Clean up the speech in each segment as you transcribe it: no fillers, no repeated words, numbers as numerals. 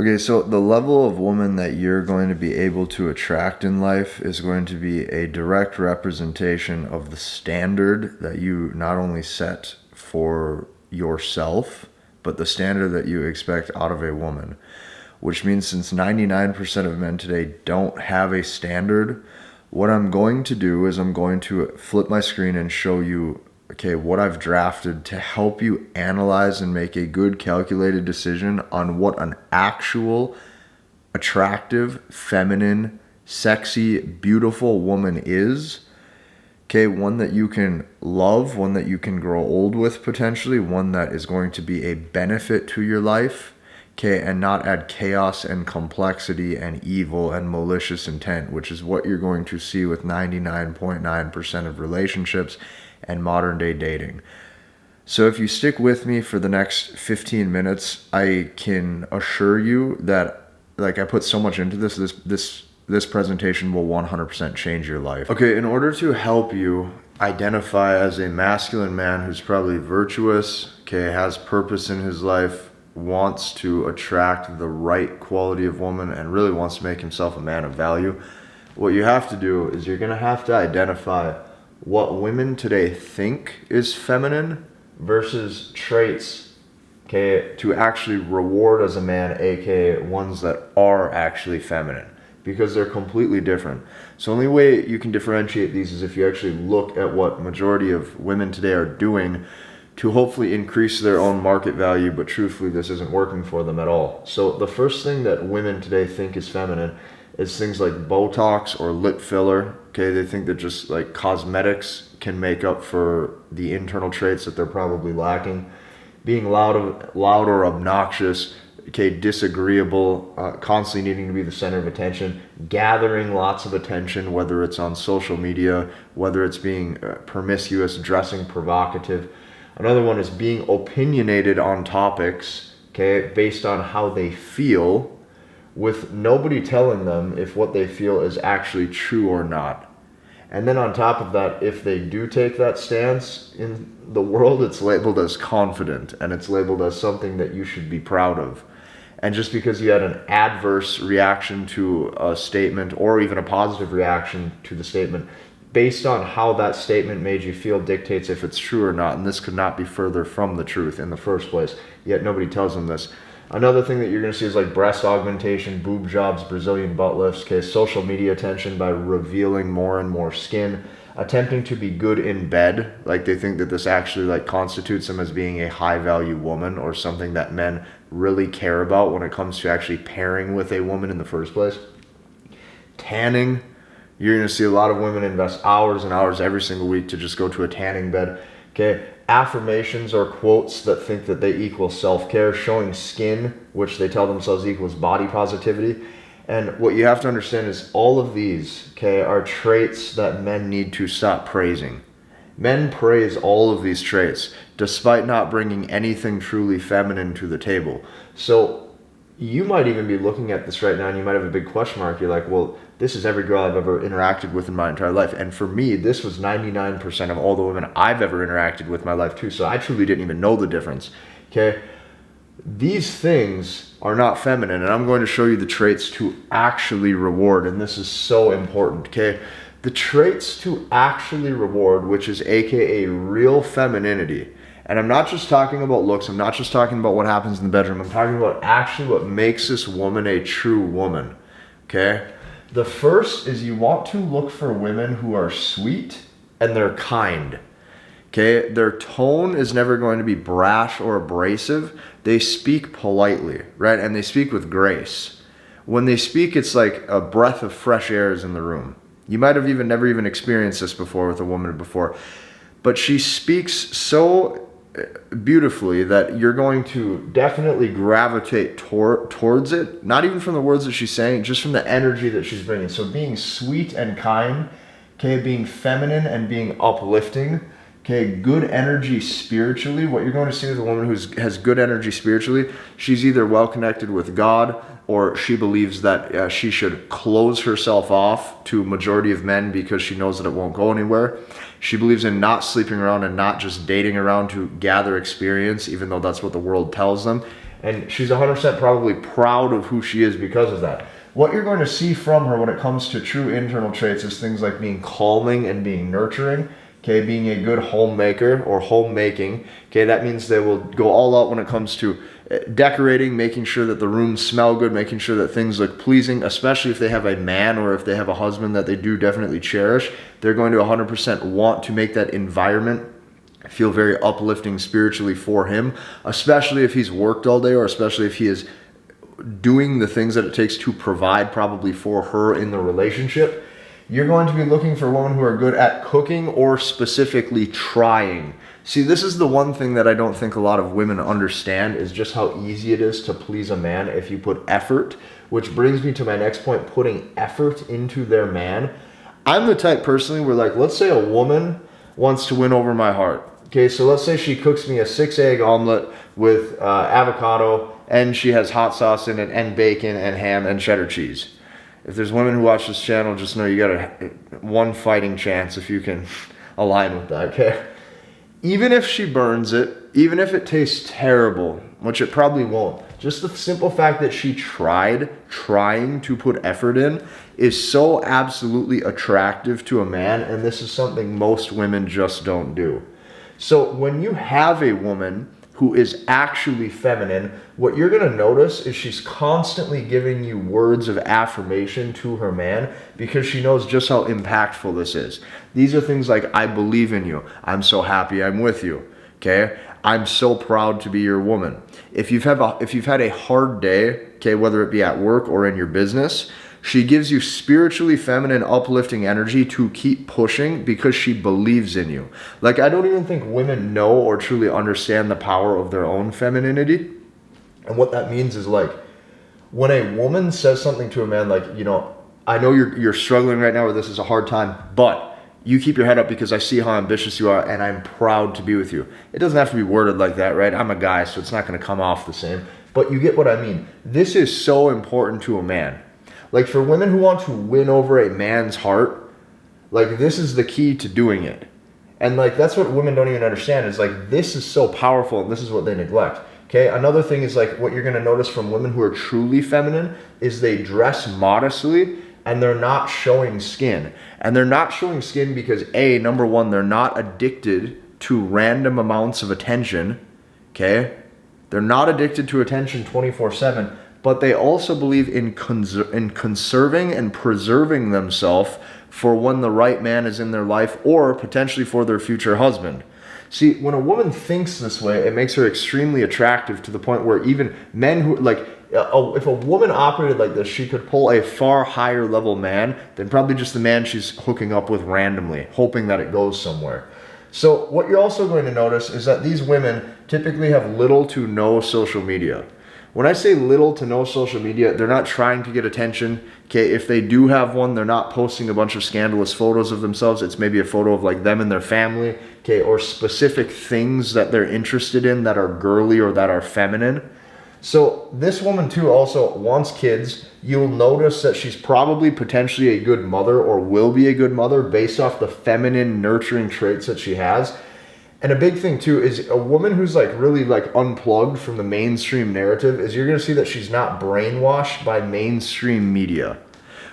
Okay, so the level of woman that you're going to be able to attract in life is going to be a direct representation of the standard that you not only set for yourself, but the standard that you expect out of a woman. Which means since 99% of men today don't have a standard, what I'm going to do is I'm going to flip my screen and show you, okay, what I've drafted to help you analyze and make a good calculated decision on what an actual attractive, feminine, sexy, beautiful woman is. Okay, one that you can love, one that you can grow old with potentially, one that is going to be a benefit to your life. Okay, and not add chaos and complexity and evil and malicious intent, which is what you're going to see with 99.9% of relationships and modern day dating. So if you stick with me for the next 15 minutes, I can assure you that, like, I put so much into this presentation will 100% change your life. Okay, in order to help you identify as a masculine man who's probably virtuous, okay, has purpose in his life, wants to attract the right quality of woman, and really wants to make himself a man of value, what you have to do is you're going to have to identify what women today think is feminine versus traits, okay, to actually reward as a man, aka ones that are actually feminine, because they're completely different. So the only way you can differentiate these is if you actually look at what majority of women today are doing to hopefully increase their own market value, but truthfully this isn't working for them at all. So the first thing that women today think is feminine is things like Botox or lip filler. Okay, they think that just like cosmetics can make up for the internal traits that they're probably lacking. Being loud or obnoxious, okay, disagreeable, constantly needing to be the center of attention, gathering lots of attention, whether it's on social media, whether it's being promiscuous, dressing provocative. Another one is being opinionated on topics, okay, based on how they feel, with nobody telling them if what they feel is actually true or not. And then on top of that, if they do take that stance in the world, it's labeled as confident, and it's labeled as something that you should be proud of. And just because you had an adverse reaction to a statement, or even a positive reaction to the statement, based on how that statement made you feel dictates if it's true or not. And this could not be further from the truth in the first place, yet nobody tells them this. Another thing that you're going to see is like breast augmentation, boob jobs, Brazilian butt lifts, okay, social media attention by revealing more and more skin, attempting to be good in bed, like they think that this actually like constitutes them as being a high value woman or something that men really care about when it comes to actually pairing with a woman in the first place. Tanning. You're going to see a lot of women invest hours and hours every single week to just go to a tanning bed. Okay, affirmations or quotes that think that they equal self-care, showing skin, which they tell themselves equals body positivity. And what you have to understand is all of these, okay, are traits that men need to stop praising. Men praise all of these traits despite not bringing anything truly feminine to the table. So you might even be looking at this right now and you might have a big question mark. You're like, well, this is every girl I've ever interacted with in my entire life. And for me, this was 99% of all the women I've ever interacted with in my life too. So I truly didn't even know the difference. Okay. These things are not feminine, and I'm going to show you the traits to actually reward. And this is so important. Okay. The traits to actually reward, which is AKA real femininity. And I'm not just talking about looks. I'm not just talking about what happens in the bedroom. I'm talking about actually what makes this woman a true woman. Okay. The first is you want to look for women who are sweet and they're kind. Okay, their tone is never going to be brash or abrasive. They speak politely, right? And they speak with grace. When they speak, it's like a breath of fresh air is in the room. You might have never even experienced this before with a woman before, but she speaks so beautifully that you're going to definitely gravitate towards it, not even from the words that she's saying, just from the energy that she's bringing. So being sweet and kind, okay, being feminine and being uplifting, okay, good energy spiritually. What you're going to see with a woman who has good energy spiritually, she's either well connected with God, or she believes that she should close herself off to a majority of men because she knows that it won't go anywhere. She believes in not sleeping around and not just dating around to gather experience, even though that's what the world tells them. And she's 100% probably proud of who she is because of that. What you're going to see from her when it comes to true internal traits is things like being calming and being nurturing. Okay, being a good homemaker or homemaking. Okay, that means they will go all out when it comes to decorating, making sure that the rooms smell good, making sure that things look pleasing, especially if they have a man or if they have a husband that they do definitely cherish. They're going to 100% want to make that environment feel very uplifting spiritually for him, especially if he's worked all day or especially if he is doing the things that it takes to provide probably for her in the relationship. You're going to be looking for women who are good at cooking or specifically trying. See, this is the one thing that I don't think a lot of women understand is just how easy it is to please a man if you put effort, which brings me to my next point, putting effort into their man. I'm the type personally where, like, let's say a woman wants to win over my heart. Okay, so let's say she cooks me a 6-egg omelet with avocado and she has hot sauce in it and bacon and ham and cheddar cheese. If there's women who watch this channel, just know you got one fighting chance if you can align with that, okay? Even if she burns it, even if it tastes terrible, which it probably won't, just the simple fact that she trying to put effort in is so absolutely attractive to a man, and this is something most women just don't do. So when you have a woman who is actually feminine, what you're going to notice is she's constantly giving you words of affirmation to her man because she knows just how impactful this is. These are things like, I believe in you. I'm so happy I'm with you. Okay? I'm so proud to be your woman. If you've had a hard day, okay, whether it be at work or in your business, she gives you spiritually feminine, uplifting energy to keep pushing because she believes in you. Like, I don't even think women know or truly understand the power of their own femininity. And what that means is, like, when a woman says something to a man like, you know, I know you're struggling right now or this is a hard time, but you keep your head up because I see how ambitious you are and I'm proud to be with you. It doesn't have to be worded like that, right? I'm a guy, so it's not going to come off the same. But you get what I mean. This is so important to a man. Like, for women who want to win over a man's heart, like, this is the key to doing it. And, like, that's what women don't even understand is, like, this is so powerful and this is what they neglect. Okay, another thing is, like, what you're going to notice from women who are truly feminine is they dress modestly and they're not showing skin. And they're not showing skin because, number one, they're not addicted to random amounts of attention. Okay, they're not addicted to attention 24/7. But they also believe in conserving and preserving themselves for when the right man is in their life or potentially for their future husband. See, when a woman thinks this way, it makes her extremely attractive to the point where even men who, like, if a woman operated like this, she could pull a far higher level man than probably just the man she's hooking up with randomly, hoping that it goes somewhere. So what you're also going to notice is that these women typically have little to no social media. When I say little to no social media, they're not trying to get attention. Okay, if they do have one, they're not posting a bunch of scandalous photos of themselves. It's maybe a photo of, like, them and their family, okay, or specific things that they're interested in that are girly or that are feminine. So this woman too also wants kids. You'll notice that she's probably potentially a good mother or will be a good mother based off the feminine nurturing traits that she has. And a big thing too is a woman who's, like, really, like, unplugged from the mainstream narrative is you're going to see that she's not brainwashed by mainstream media.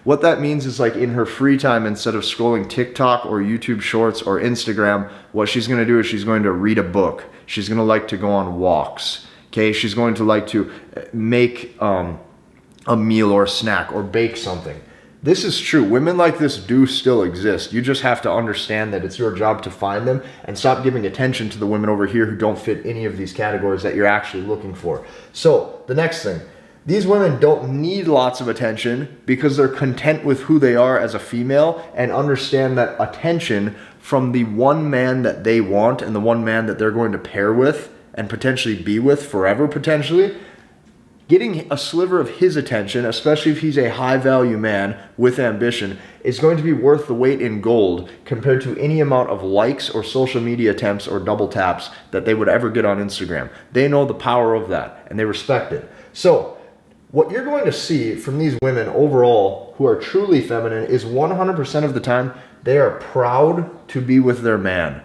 What that means is, like, in her free time, instead of scrolling TikTok or YouTube Shorts or Instagram, what she's going to do is she's going to read a book. She's going to like to go on walks. Okay, she's going to like to make a meal or a snack or bake something. This is true. Women like this do still exist. You just have to understand that it's your job to find them and stop giving attention to the women over here who don't fit any of these categories that you're actually looking for. So the next thing, these women don't need lots of attention because they're content with who they are as a female and understand that attention from the one man that they want and the one man that they're going to pair with and potentially be with forever potentially, getting a sliver of his attention, especially if he's a high-value man with ambition, is going to be worth the weight in gold compared to any amount of likes or social media attempts or double taps that they would ever get on Instagram. They know the power of that, and they respect it. So, what you're going to see from these women overall who are truly feminine is 100% of the time they are proud to be with their man.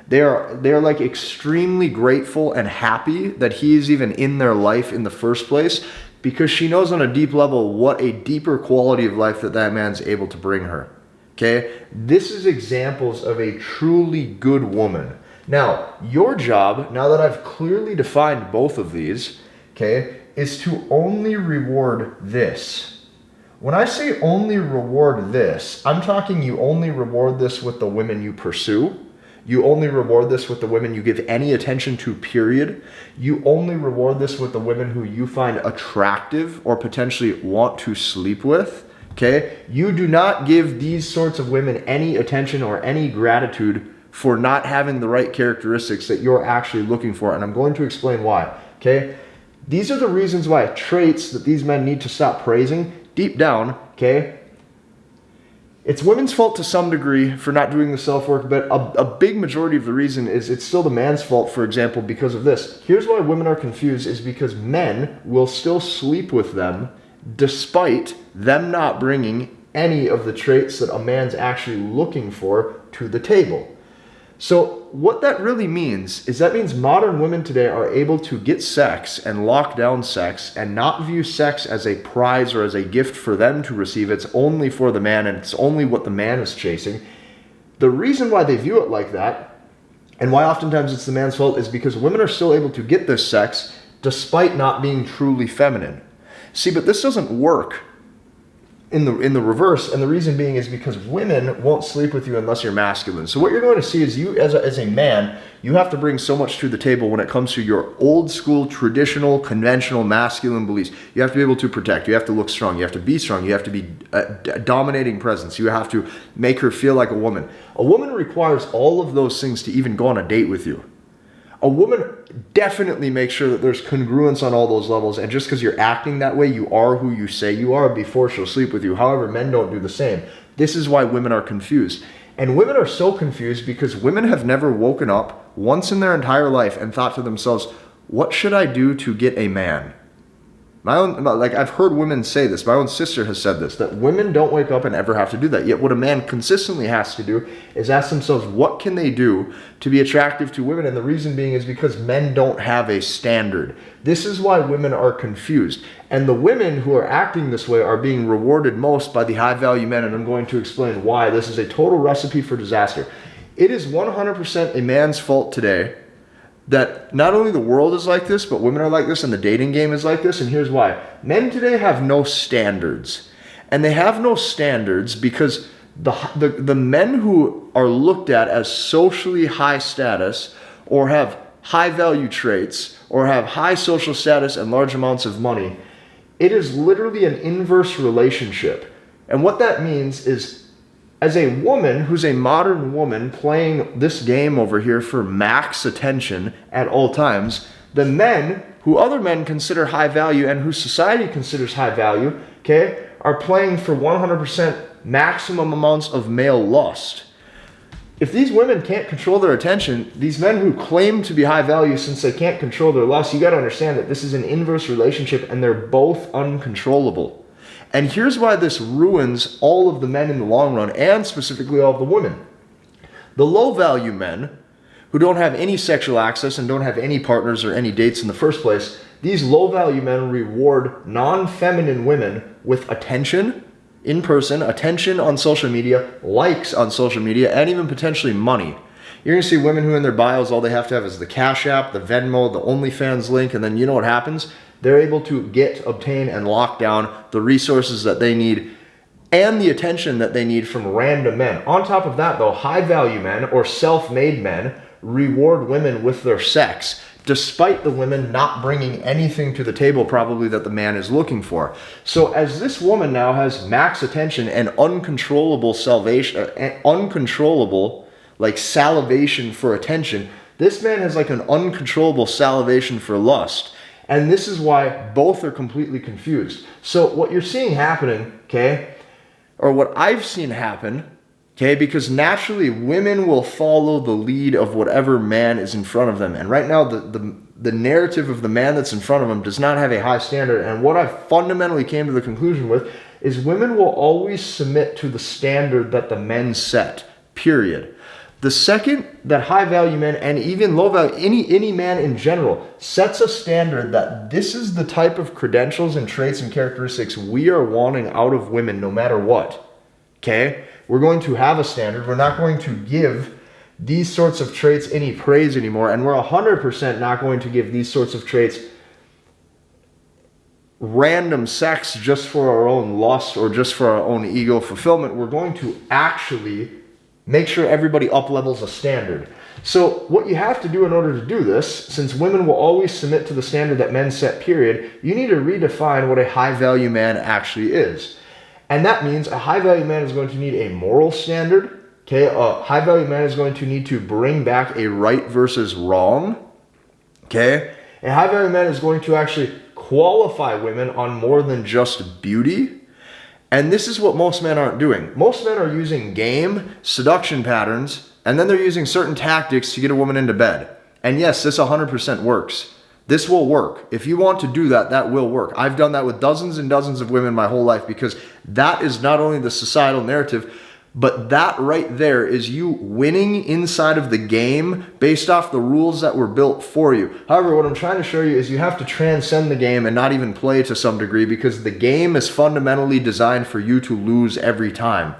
They are like extremely grateful and happy that he is even in their life in the first place, because she knows on a deep level what a deeper quality of life that man's able to bring her. Okay? This is examples of a truly good woman. Now, your job, now that I've clearly defined both of these, okay, is to only reward this. When I say only reward this, I'm talking you only reward this with the women you pursue. You only reward this with the women you give any attention to, period. You only reward this with the women who you find attractive or potentially want to sleep with. Okay? You do not give these sorts of women any attention or any gratitude for not having the right characteristics that you're actually looking for. And I'm going to explain why. Okay? These are the reasons why traits that these men need to stop praising deep down. Okay? It's women's fault to some degree for not doing the self-work, but a big majority of the reason is it's still the man's fault, for example, because of this. Here's why women are confused, is because men will still sleep with them despite them not bringing any of the traits that a man's actually looking for to the table. So what that really means is that means modern women today are able to get sex and lock down sex and not view sex as a prize or as a gift for them to receive. It's only for the man, and it's only what the man is chasing. The reason why they view it like that, and why oftentimes it's the man's fault, is because women are still able to get this sex despite not being truly feminine. See, but this doesn't work in the reverse, and the reason being is because women won't sleep with you unless you're masculine. So what you're going to see is you as a man, you have to bring so much to the table when it comes to your old school, traditional, conventional, masculine beliefs. You have to be able to protect. You have to look strong. You have to be strong. You have to be a dominating presence. You have to make her feel like a woman. A woman requires all of those things to even go on a date with you. A woman definitely makes sure that there's congruence on all those levels, and just because you're acting that way, you are who you say you are before she'll sleep with you. However, men don't do the same. This is why women are confused. And women are so confused because women have never woken up once in their entire life and thought to themselves, what should I do to get a man? I've heard women say this. My own sister has said this, that women don't wake up and ever have to do that. Yet what a man consistently has to do is ask themselves, what can they do to be attractive to women? And the reason being is because men don't have a standard. This is why women are confused. And the women who are acting this way are being rewarded most by the high value men. And I'm going to explain why. This is a total recipe for disaster. It is 100% a man's fault today that not only the world is like this, but women are like this, and the dating game is like this. And here's why. Men today have no standards. And they have no standards because the men who are looked at as socially high status, or have high value traits, or have high social status and large amounts of money, it is literally an inverse relationship. And what that means is, as a woman who's a modern woman playing this game over here for max attention at all times, the men who other men consider high value and who society considers high value, okay, are playing for 100% maximum amounts of male lust. If these women can't control their attention, these men who claim to be high value, since they can't control their lust, you got to understand that this is an inverse relationship and they're both uncontrollable. And here's why this ruins all of the men in the long run, and specifically all of the women. The low-value men, who don't have any sexual access and don't have any partners or any dates in the first place, these low-value men reward non-feminine women with attention in person, attention on social media, likes on social media, and even potentially money. You're going to see women who in their bios, all they have to have is the Cash App, the Venmo, the OnlyFans link, and then you know what happens? They're able to obtain, and lock down the resources that they need and the attention that they need from random men. On top of that, though, high-value men or self-made men reward women with their sex, despite the women not bringing anything to the table probably that the man is looking for. So as this woman now has max attention and uncontrollable salivation for attention, this man has like an uncontrollable salivation for lust. And this is why both are completely confused. So what you're seeing happening, okay, or what I've seen happen, okay, because naturally women will follow the lead of whatever man is in front of them. And right now the narrative of the man that's in front of them does not have a high standard. And what I fundamentally came to the conclusion with is women will always submit to the standard that the men set, period. The second that high value men and even low value, any man in general, sets a standard that this is the type of credentials and traits and characteristics we are wanting out of women no matter what, okay? We're going to have a standard. We're not going to give these sorts of traits any praise anymore, and we're 100% not going to give these sorts of traits random sex just for our own lust or just for our own ego fulfillment. We're going to actually make sure everybody up levels a standard. So what you have to do in order to do this, since women will always submit to the standard that men set, period, you need to redefine what a high value man actually is. And that means a high value man is going to need a moral standard. Okay, a high value man is going to need to bring back a right versus wrong. Okay, a high value man is going to actually qualify women on more than just beauty. And this is what most men aren't doing. Most men are using game, seduction patterns, and then they're using certain tactics to get a woman into bed. And yes, this 100% works. This will work. If you want to do that, that will work. I've done that with dozens and dozens of women my whole life, because that is not only the societal narrative, but that right there is you winning inside of the game based off the rules that were built for you. However, what I'm trying to show you is you have to transcend the game and not even play to some degree, because the game is fundamentally designed for you to lose every time.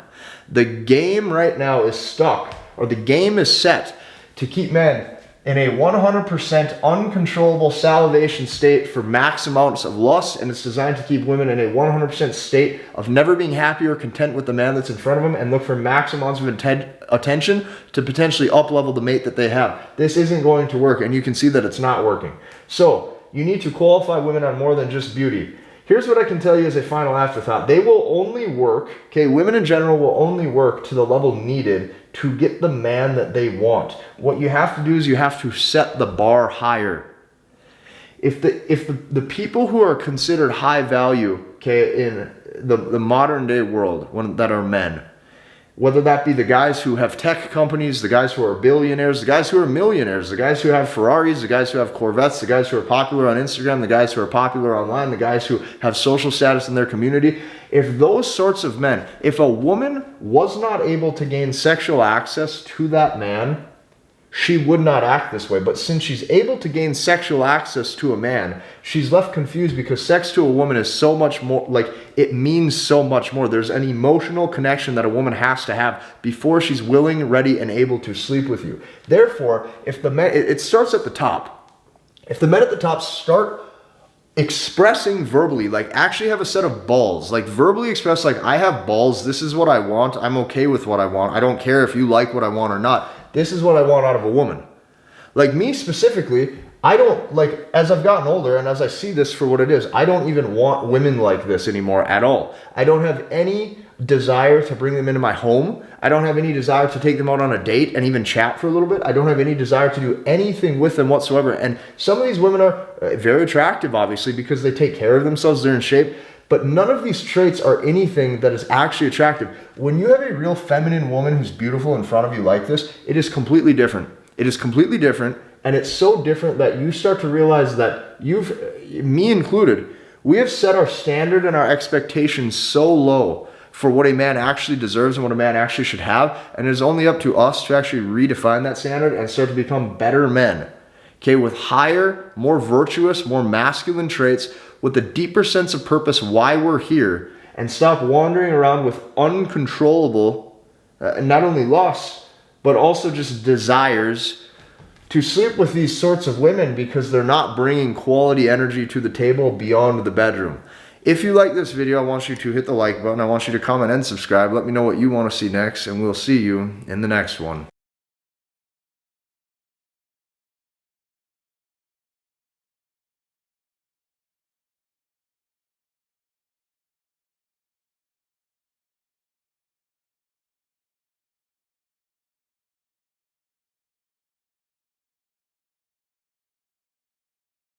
The game right now is stuck, or the game is set to keep men in a 100% uncontrollable salivation state for max amounts of lust, and it's designed to keep women in a 100% state of never being happy or content with the man that's in front of them and look for max amounts of attention to potentially up-level the mate that they have. This isn't going to work, and you can see that it's not working. So you need to qualify women on more than just beauty. Here's what I can tell you as a final afterthought. They will only work, okay, women in general will only work to the level needed to get the man that they want. What you have to do is you have to set the bar higher. If the people who are considered high value, okay, in the modern day world, that are men, whether that be the guys who have tech companies, the guys who are billionaires, the guys who are millionaires, the guys who have Ferraris, the guys who have Corvettes, the guys who are popular on Instagram, the guys who are popular online, the guys who have social status in their community, if those sorts of men, if a woman was not able to gain sexual access to that man, she would not act this way. But since she's able to gain sexual access to a man, she's left confused, because sex to a woman is so much more, like, it means so much more. There's an emotional connection that a woman has to have before she's willing, ready, and able to sleep with you. Therefore, if the men, it starts at the top. If the men at the top start expressing verbally, like actually have a set of balls, like verbally express, like, I have balls, this is what I want, I'm okay with what I want, I don't care if you like what I want or not. This is what I want out of a woman. Like me specifically, I don't, like, as I've gotten older and as I see this for what it is, I don't even want women like this anymore at all. I don't have any desire to bring them into my home. I don't have any desire to take them out on a date and even chat for a little bit. I don't have any desire to do anything with them whatsoever. And some of these women are very attractive, obviously, because they take care of themselves, they're in shape. But none of these traits are anything that is actually attractive. When you have a real feminine woman who's beautiful in front of you like this, it is completely different. It is completely different, and it's so different that you start to realize that me included, we have set our standard and our expectations so low for what a man actually deserves and what a man actually should have, and it is only up to us to actually redefine that standard and start to become better men, okay, with higher, more virtuous, more masculine traits, with a deeper sense of purpose why we're here, and stop wandering around with uncontrollable, not only lust, but also just desires to sleep with these sorts of women because they're not bringing quality energy to the table beyond the bedroom. If you like this video, I want you to hit the like button. I want you to comment and subscribe. Let me know what you want to see next, and we'll see you in the next one.